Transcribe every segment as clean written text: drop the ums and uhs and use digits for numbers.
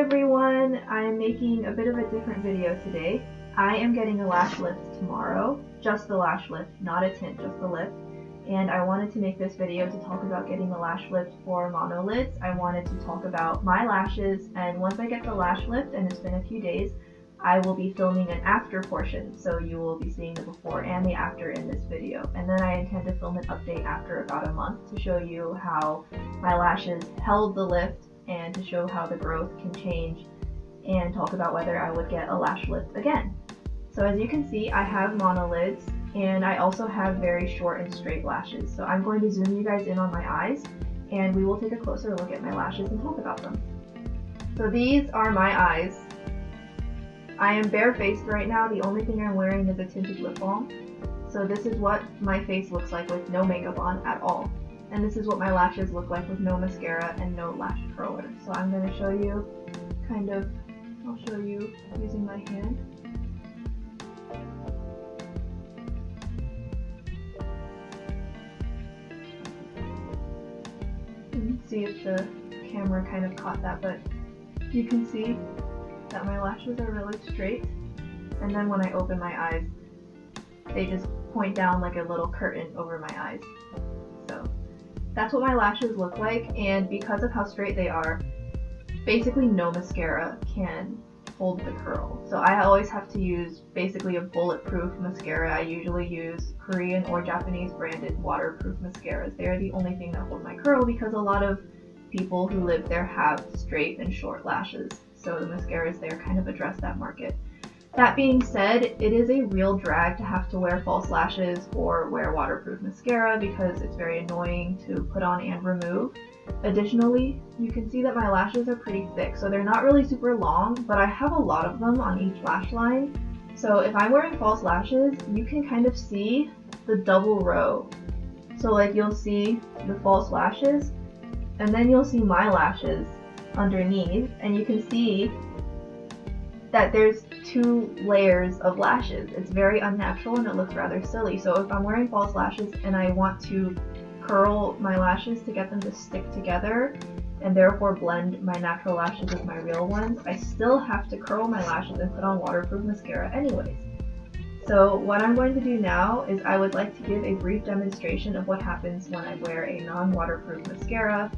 everyone! I'm making a bit of a different video today. I am getting a lash lift tomorrow, just the lash lift, not a tint, just the lift. And I wanted to make this video to talk about getting the lash lift for monolids. I wanted to talk about my lashes, and once I get the lash lift, and it's been a few days, I will be filming an after portion, so you will be seeing the before and the after in this video. And then I intend to film an update after about a month to show you how my lashes held the lift and to show how the growth can change and talk about whether I would get a lash lift again. So as you can see, I have monolids and I also have very short and straight lashes. So I'm going to zoom you guys in on my eyes and we will take a closer look at my lashes and talk about them. So these are my eyes. I am barefaced right now. The only thing I'm wearing is a tinted lip balm. So this is what my face looks like with no makeup on at all. And this is what my lashes look like with no mascara and no lash curler. So I'm going to show you I'll show you using my hand. See if the camera kind of caught that, but you can see that my lashes are really straight, and then when I open my eyes they just point down like a little curtain over my eyes. So that's what my lashes look like, and because of how straight they are, basically no mascara can hold the curl. So I always have to use basically a bulletproof mascara. I usually use Korean or Japanese branded waterproof mascaras. They're the only thing that hold my curl because a lot of people who live there have straight and short lashes. So the mascaras there kind of address that market. That being said, it is a real drag to have to wear false lashes or wear waterproof mascara because it's very annoying to put on and remove. Additionally, you can see that my lashes are pretty thick, so they're not really super long, but I have a lot of them on each lash line. So if I'm wearing false lashes, you can kind of see the double row. So like you'll see the false lashes, and then you'll see my lashes underneath, and you can see that there's two layers of lashes. It's very unnatural and it looks rather silly. So if I'm wearing false lashes and I want to curl my lashes to get them to stick together and therefore blend my natural lashes with my real ones, I still have to curl my lashes and put on waterproof mascara anyways. So what I'm going to do now is I would like to give a brief demonstration of what happens when I wear a non-waterproof mascara,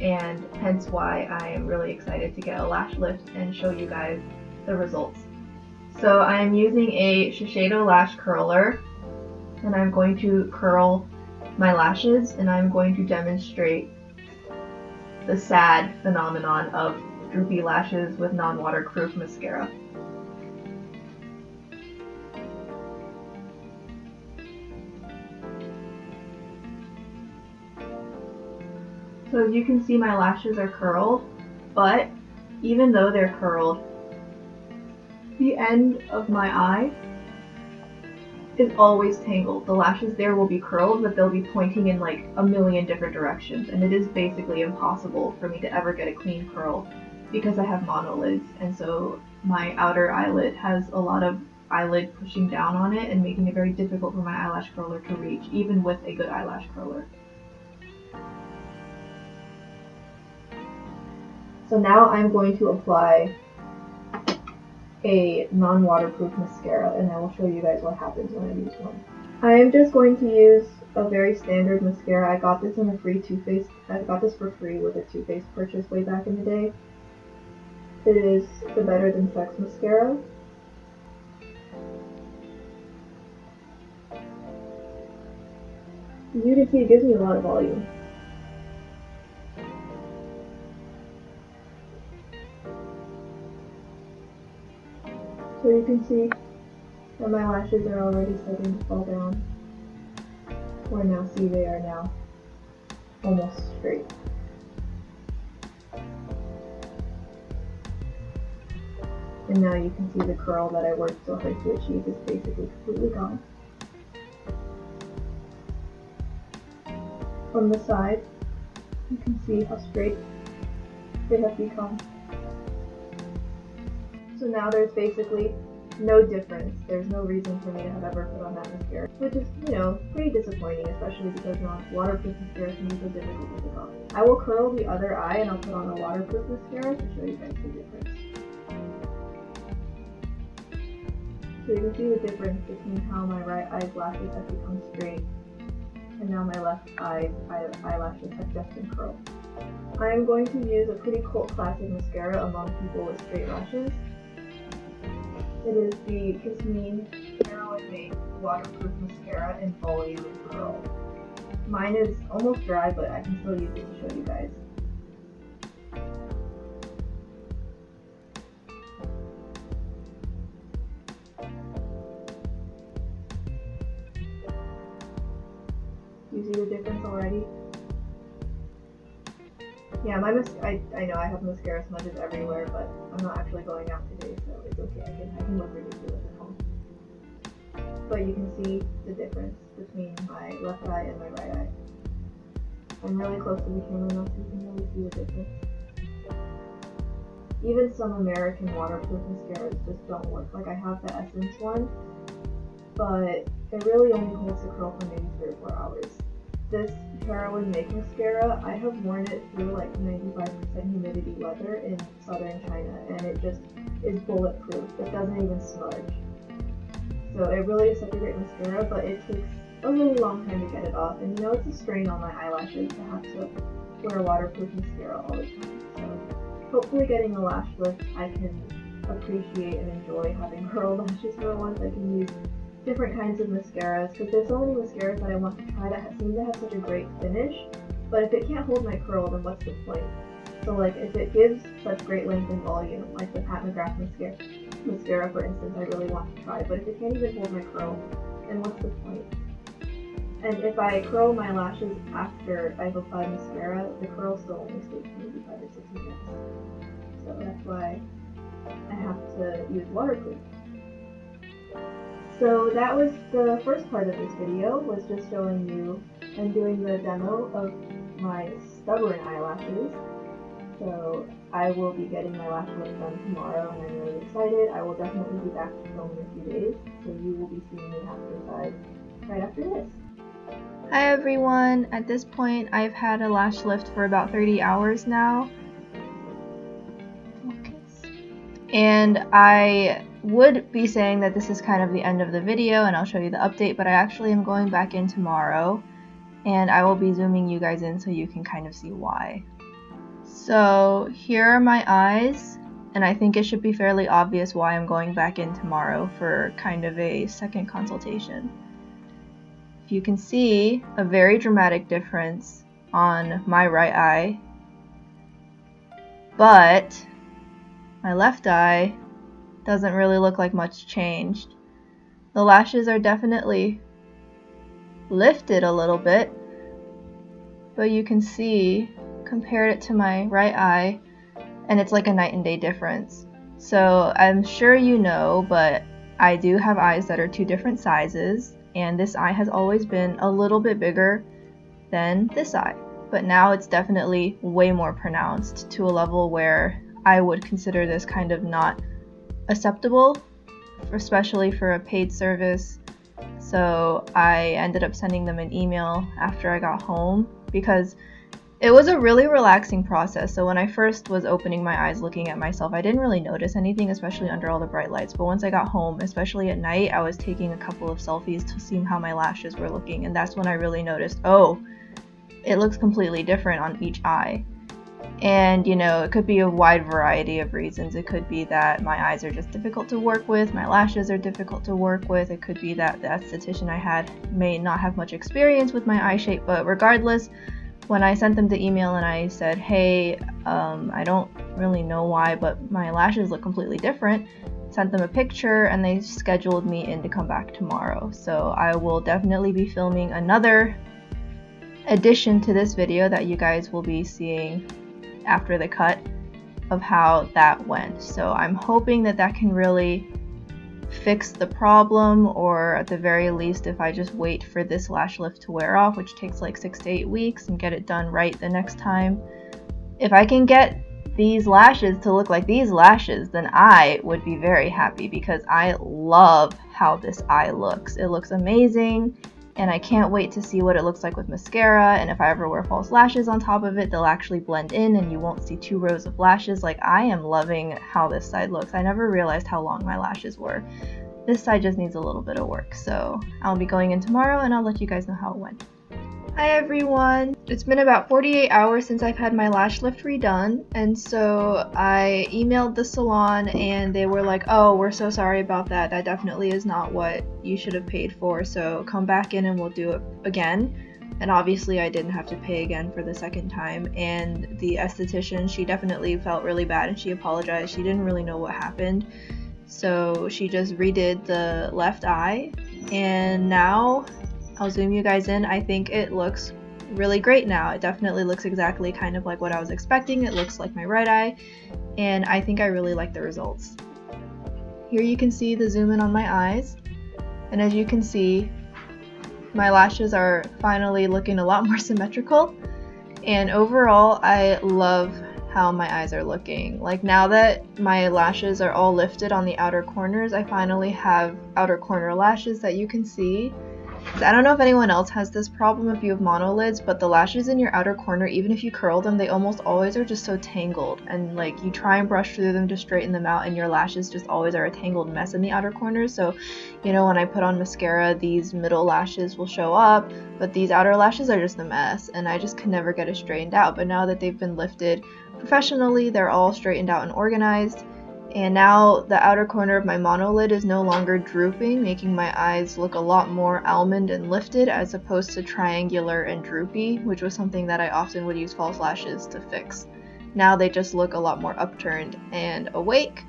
and hence why I am really excited to get a lash lift and show you guys the results. So I am using a Shiseido lash curler and I'm going to curl my lashes, and I'm going to demonstrate the sad phenomenon of droopy lashes with non-waterproof mascara. So as you can see, my lashes are curled, but even though they're curled, the end of my eye is always tangled. The lashes there will be curled, but they'll be pointing in like a million different directions, and it is basically impossible for me to ever get a clean curl because I have monolids, and so my outer eyelid has a lot of eyelid pushing down on it and making it very difficult for my eyelash curler to reach, even with a good eyelash curler. So now I'm going to apply a non-waterproof mascara, and I will show you guys what happens when I use one. I am just going to use a very standard mascara. I got this in a free I got this for free with a Too Faced purchase way back in the day. It is the Better Than Sex Mascara. As you can see, it gives me a lot of volume. So you can see that my lashes are already starting to fall down. Or now see they are now almost straight. And now you can see the curl that I worked so hard to achieve is basically completely gone. From the side, you can see how straight they have become. So now there's basically no difference. There's no reason for me to have ever put on that mascara, which is, you know, pretty disappointing, especially because waterproof mascara can be so difficult to take off. I will curl the other eye and I'll put on a waterproof mascara to show you guys the difference. So you can see the difference between how my right eye's lashes have become straight and now my left eye's eyelashes have just been curled. I am going to use a pretty cult classic mascara among people with straight lashes. It is the Kiss Me Narrow and Make Waterproof Mascara in Volume and Curl. Mine is almost dry, but I can still use it to show you guys. You see the difference already? Yeah, I know I have mascara smudges everywhere, but I'm not actually going out today, so it's okay. I can look ridiculous at home. But you can see the difference between my left eye and my right eye. I'm really close to the camera now, so you can really see the difference. Even some American waterproof mascaras just don't work. Like I have the Essence one, but it really only holds the curl for maybe 3 or 4 hours. This Heroin Make mascara, I have worn it through like 95% humidity weather in southern China, and it just is bulletproof. It doesn't even smudge. So it really is such a great mascara, but it takes a really long time to get it off, and you know it's a strain on my eyelashes to have to wear waterproof mascara all the time. So hopefully getting a lash lift, I can appreciate and enjoy having curled lashes for once. I can use different kinds of mascaras, because there's so many mascaras that I want to try that seem to have such a great finish, but if it can't hold my curl, then what's the point? So like if it gives such great length and volume, like the Pat McGrath mascara for instance, I really want to try, but if it can't even hold my curl, then what's the point? And if I curl my lashes after I've applied mascara, the curl still only takes maybe 5 or 6 minutes. So that's why I have to use waterproof. So that was the first part of this video, was just showing you and doing the demo of my stubborn eyelashes. So I will be getting my lash lift done tomorrow, and I'm really excited. I will definitely be back to film in a few days, so you will be seeing me after side right after this. Hi everyone! At this point I've had a lash lift for about 30 hours now. And I would be saying that this is kind of the end of the video and I'll show you the update, but I actually am going back in tomorrow and I will be zooming you guys in so you can kind of see why. So here are my eyes, and I think it should be fairly obvious why I'm going back in tomorrow for kind of a second consultation. If you can see a very dramatic difference on my right eye, but my left eye doesn't really look like much changed. The lashes are definitely lifted a little bit, but you can see, compared it to my right eye, and it's like a night and day difference. So I'm sure you know, but I do have eyes that are 2 different sizes, and this eye has always been a little bit bigger than this eye, but now it's definitely way more pronounced to a level where I would consider this kind of not acceptable, especially for a paid service. So I ended up sending them an email after I got home, because it was a really relaxing process. So when I first was opening my eyes looking at myself, I didn't really notice anything, especially under all the bright lights. But once I got home, especially at night, I was taking a couple of selfies to see how my lashes were looking, and that's when I really noticed, oh, it looks completely different on each eye. And you know, it could be a wide variety of reasons. It could be that my eyes are just difficult to work with, my lashes are difficult to work with, it could be that the esthetician I had may not have much experience with my eye shape, but regardless, when I sent them the email and I said, hey, I don't really know why, but my lashes look completely different, sent them a picture, and they scheduled me in to come back tomorrow. So I will definitely be filming another addition to this video that you guys will be seeing after the cut of how that went. So I'm hoping that that can really fix the problem, or at the very least, if I just wait for this lash lift to wear off, which takes like 6 to 8 weeks, and get it done right the next time, if I can get these lashes to look like these lashes, then I would be very happy, because I love how this eye looks. It looks amazing, and I can't wait to see what it looks like with mascara, and if I ever wear false lashes on top of it, they'll actually blend in and you won't see 2 rows of lashes. Like, I am loving how this side looks. I never realized how long my lashes were. This side just needs a little bit of work, so I'll be going in tomorrow and I'll let you guys know how it went. Hi everyone! It's been about 48 hours since I've had my lash lift redone, and so I emailed the salon and they were like, oh, we're so sorry about that. That definitely is not what you should have paid for, so come back in and we'll do it again. And obviously I didn't have to pay again for the 2nd time, and the esthetician, she definitely felt really bad and she apologized. She didn't really know what happened, so she just redid the left eye, and now I'll zoom you guys in. I think it looks really great now. It definitely looks exactly kind of like what I was expecting. It looks like my right eye, and I think I really like the results. Here you can see the zoom in on my eyes, and as you can see, my lashes are finally looking a lot more symmetrical, and overall I love how my eyes are looking. Like, now that my lashes are all lifted on the outer corners, I finally have outer corner lashes that you can see. I don't know if anyone else has this problem if you have monolids, but the lashes in your outer corner, even if you curl them, they almost always are just so tangled, and like you try and brush through them to straighten them out and your lashes just always are a tangled mess in the outer corners. So, you know, when I put on mascara, these middle lashes will show up, but these outer lashes are just a mess, and I just can never get it straightened out. But now that they've been lifted professionally, they're all straightened out and organized. And now the outer corner of my monolid is no longer drooping, making my eyes look a lot more almond and lifted as opposed to triangular and droopy, which was something that I often would use false lashes to fix. Now they just look a lot more upturned and awake,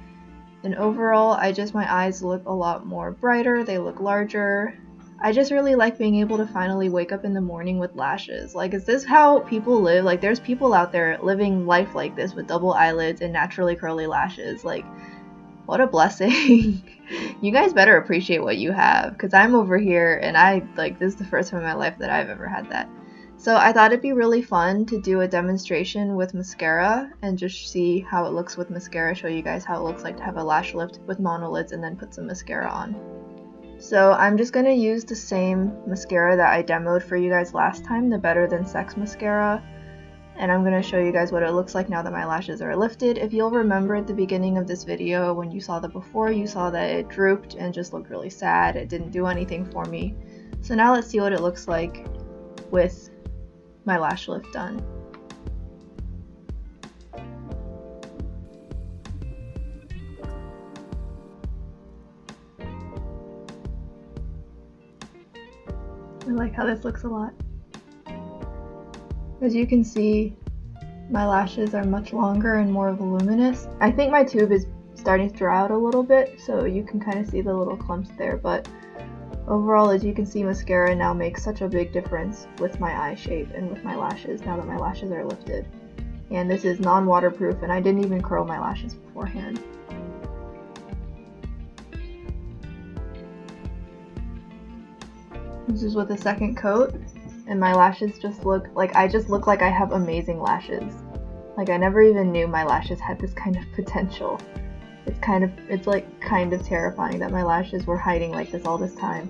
and overall my eyes look a lot more brighter, they look larger. I just really like being able to finally wake up in the morning with lashes. Like, is this how people live? Like, there's people out there living life like this with double eyelids and naturally curly lashes. Like, what a blessing. You guys better appreciate what you have, because I'm over here and this is the first time in my life that I've ever had that. So I thought it'd be really fun to do a demonstration with mascara and just see how it looks with mascara, show you guys how it looks like to have a lash lift with monolids and then put some mascara on. So I'm just going to use the same mascara that I demoed for you guys last time, the Better Than Sex Mascara, and I'm going to show you guys what it looks like now that my lashes are lifted. If you'll remember at the beginning of this video, when you saw the before, you saw that it drooped and just looked really sad. It didn't do anything for me. So now let's see what it looks like with my lash lift done. I like how this looks a lot. As you can see, my lashes are much longer and more voluminous. I think my tube is starting to dry out a little bit, so you can kind of see the little clumps there, but overall, as you can see, mascara now makes such a big difference with my eye shape and with my lashes now that my lashes are lifted. And this is non-waterproof, and I didn't even curl my lashes beforehand. This is with the second coat, and my lashes just look like, I just look like I have amazing lashes. Like, I never even knew my lashes had this kind of potential. It's kind of terrifying that my lashes were hiding like this all this time.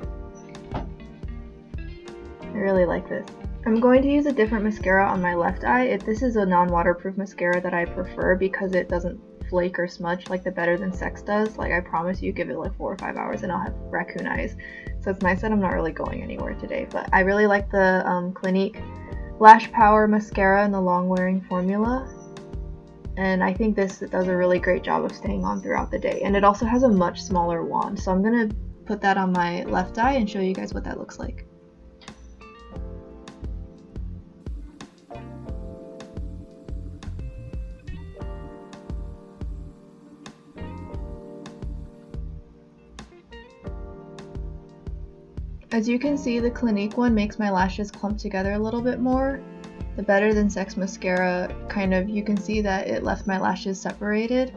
I really like this. I'm going to use a different mascara on my left eye. This is a non-waterproof mascara that I prefer because it doesn't flake or smudge like the Better Than Sex does. Like, I promise you, give it like 4 or 5 hours and I'll have raccoon eyes. So it's nice that I'm not really going anywhere today. But I really like the Clinique Lash Power Mascara in the long wearing formula. And I think this does a really great job of staying on throughout the day. And it also has a much smaller wand. So I'm going to put that on my left eye and show you guys what that looks like. As you can see, the Clinique one makes my lashes clump together a little bit more. The Better Than Sex mascara, you can see that it left my lashes separated.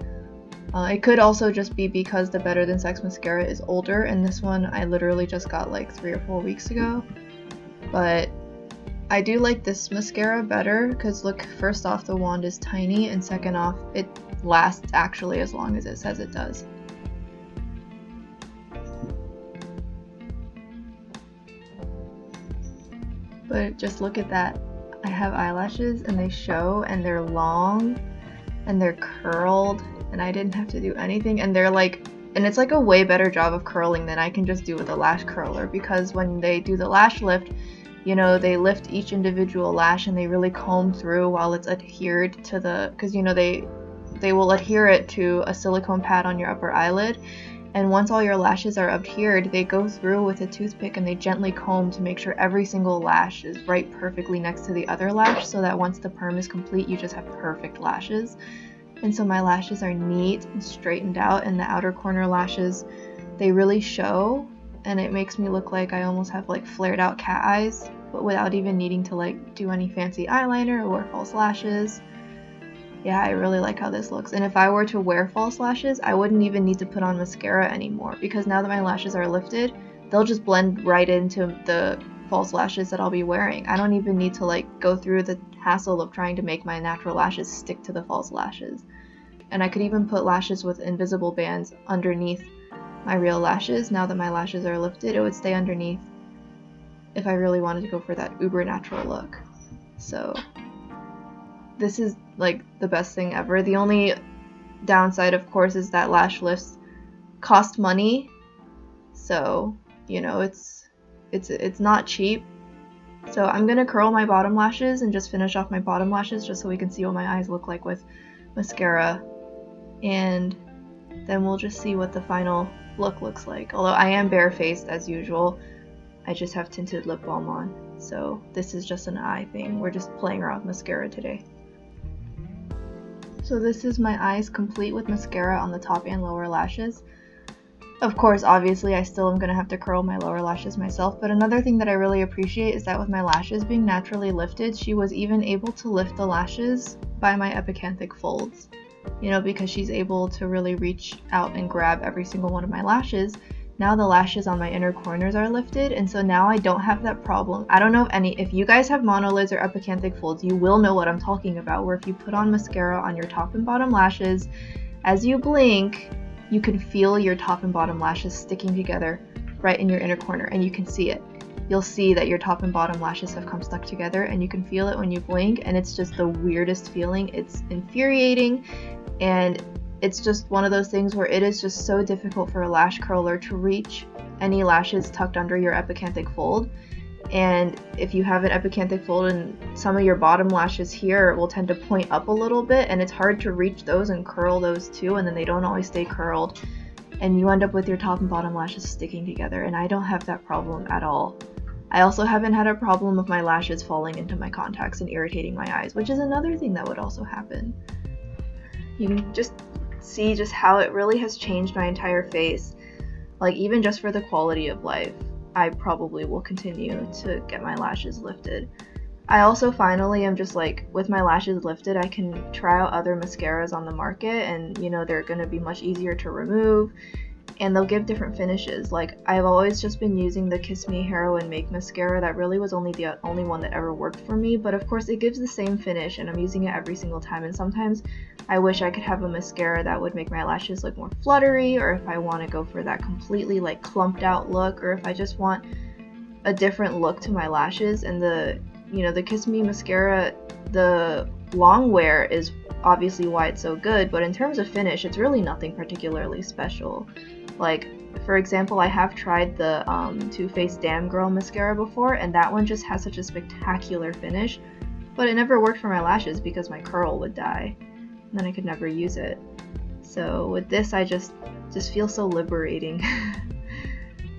It could also just be because the Better Than Sex mascara is older, and this one I literally just got like 3 or 4 weeks ago. But I do like this mascara better because look, first off the wand is tiny, and second off it lasts actually as long as it says it does. But just look at that. I have eyelashes and they show, and they're long and they're curled, and I didn't have to do anything, and they're like, and it's like a way better job of curling than I can just do with a lash curler, because when they do the lash lift, you know, they lift each individual lash and they really comb through while it's adhered to the, because you know they will adhere it to a silicone pad on your upper eyelid, and once all your lashes are adhered, they go through with a toothpick and they gently comb to make sure every single lash is right perfectly next to the other lash, so that once the perm is complete you just have perfect lashes. And so my lashes are neat and straightened out, and the outer corner lashes, they really show, and it makes me look like I almost have like flared out cat eyes, but without even needing to like do any fancy eyeliner or wear false lashes. Yeah, I really like how this looks. And if I were to wear false lashes, I wouldn't even need to put on mascara anymore, because now that my lashes are lifted, they'll just blend right into the false lashes that I'll be wearing. I don't even need to like go through the hassle of trying to make my natural lashes stick to the false lashes. And I could even put lashes with invisible bands underneath my real lashes. Now that my lashes are lifted, it would stay underneath if I really wanted to go for that uber natural look. So this is like the best thing ever. The only downside, of course, is that lash lifts cost money, so you know it's not cheap. So I'm gonna curl my bottom lashes and just finish off my bottom lashes just so we can see what my eyes look like with mascara, and then we'll just see what the final look looks like. Although I am barefaced as usual, I just have tinted lip balm on, so this is just an eye thing. We're just playing around with mascara today. So this is my eyes complete with mascara on the top and lower lashes. Of course, obviously, I still am going to have to curl my lower lashes myself, but another thing that I really appreciate is that with my lashes being naturally lifted, she was even able to lift the lashes by my epicanthic folds. You know, because she's able to really reach out and grab every single one of my lashes. Now the lashes on my inner corners are lifted, and so now I don't have that problem. I don't know if you guys have monolids or epicanthic folds, you will know what I'm talking about, where if you put on mascara on your top and bottom lashes, as you blink, you can feel your top and bottom lashes sticking together right in your inner corner, and you can see it. You'll see that your top and bottom lashes have come stuck together, and you can feel it when you blink, and it's just the weirdest feeling. It's infuriating, and it's just one of those things where it is just so difficult for a lash curler to reach any lashes tucked under your epicanthic fold. And if you have an epicanthic fold, and some of your bottom lashes here will tend to point up a little bit, and it's hard to reach those and curl those too, and then they don't always stay curled, and you end up with your top and bottom lashes sticking together, and I don't have that problem at all. I also haven't had a problem of my lashes falling into my contacts and irritating my eyes, which is another thing that would also happen. You can just see just how it really has changed my entire face. Like, even just for the quality of life, I probably will continue to get my lashes lifted. I also finally am just like, with my lashes lifted, I can try out other mascaras on the market, and you know, they're going to be much easier to remove, and they'll give different finishes. Like, I've always just been using the Kiss Me Heroin Make mascara. That really was only the only one that ever worked for me, but of course it gives the same finish, and I'm using it every single time, and sometimes I wish I could have a mascara that would make my lashes look more fluttery, or if I want to go for that completely like clumped out look, or if I just want a different look to my lashes. And the Kiss Me mascara, the long wear is obviously why it's so good, but in terms of finish, it's really nothing particularly special. Like, for example, I have tried the Too Faced Damn Girl mascara before, and that one just has such a spectacular finish, but it never worked for my lashes because my curl would die, and then I could never use it. So with this, I just feel so liberating.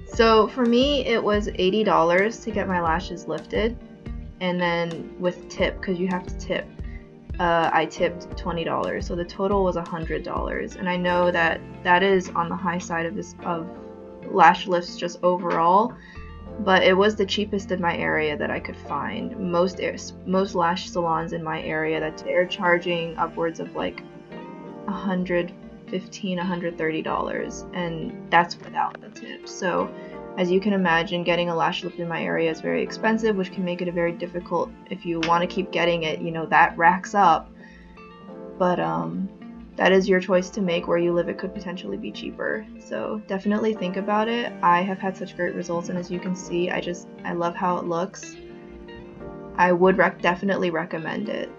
So for me, it was $80 to get my lashes lifted, and then with tip, because you have to tip, I tipped $20, so the total was $100. And I know that that is on the high side of lash lifts just overall, but it was the cheapest in my area that I could find. Most lash salons in my area, that they're charging upwards of like $115, $130, and that's without the tip. So As you can imagine, getting a lash lift in my area is very expensive, which can make it a very difficult, if you want to keep getting it, you know, that racks up. But that is your choice to make. Where you live, it could potentially be cheaper. So definitely think about it. I have had such great results, and as you can see, I love how it looks. I would definitely recommend it.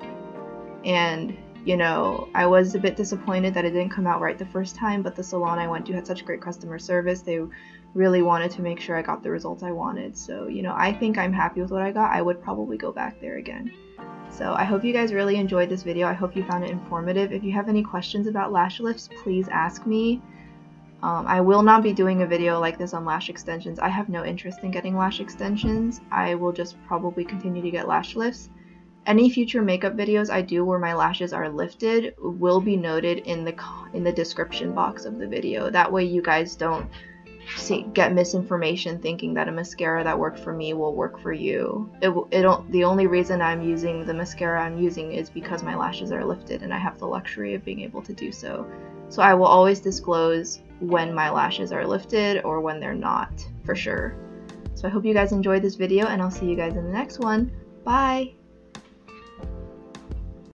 And you know, I was a bit disappointed that it didn't come out right the first time, but the salon I went to had such great customer service. They really wanted to make sure I got the results I wanted. So, you know, I think I'm happy with what I got. I would probably go back there again. So I hope you guys really enjoyed this video. I hope you found it informative. If you have any questions about lash lifts, please ask me. I will not be doing a video like this on lash extensions. I have no interest in getting lash extensions. I will just probably continue to get lash lifts. Any future makeup videos I do where my lashes are lifted will be noted in the description box of the video. That way you guys don't get misinformation thinking that a mascara that worked for me will work for you. The only reason I'm using the mascara I'm using is because my lashes are lifted and I have the luxury of being able to do so. So I will always disclose when my lashes are lifted or when they're not, for sure. So I hope you guys enjoyed this video, and I'll see you guys in the next one. Bye!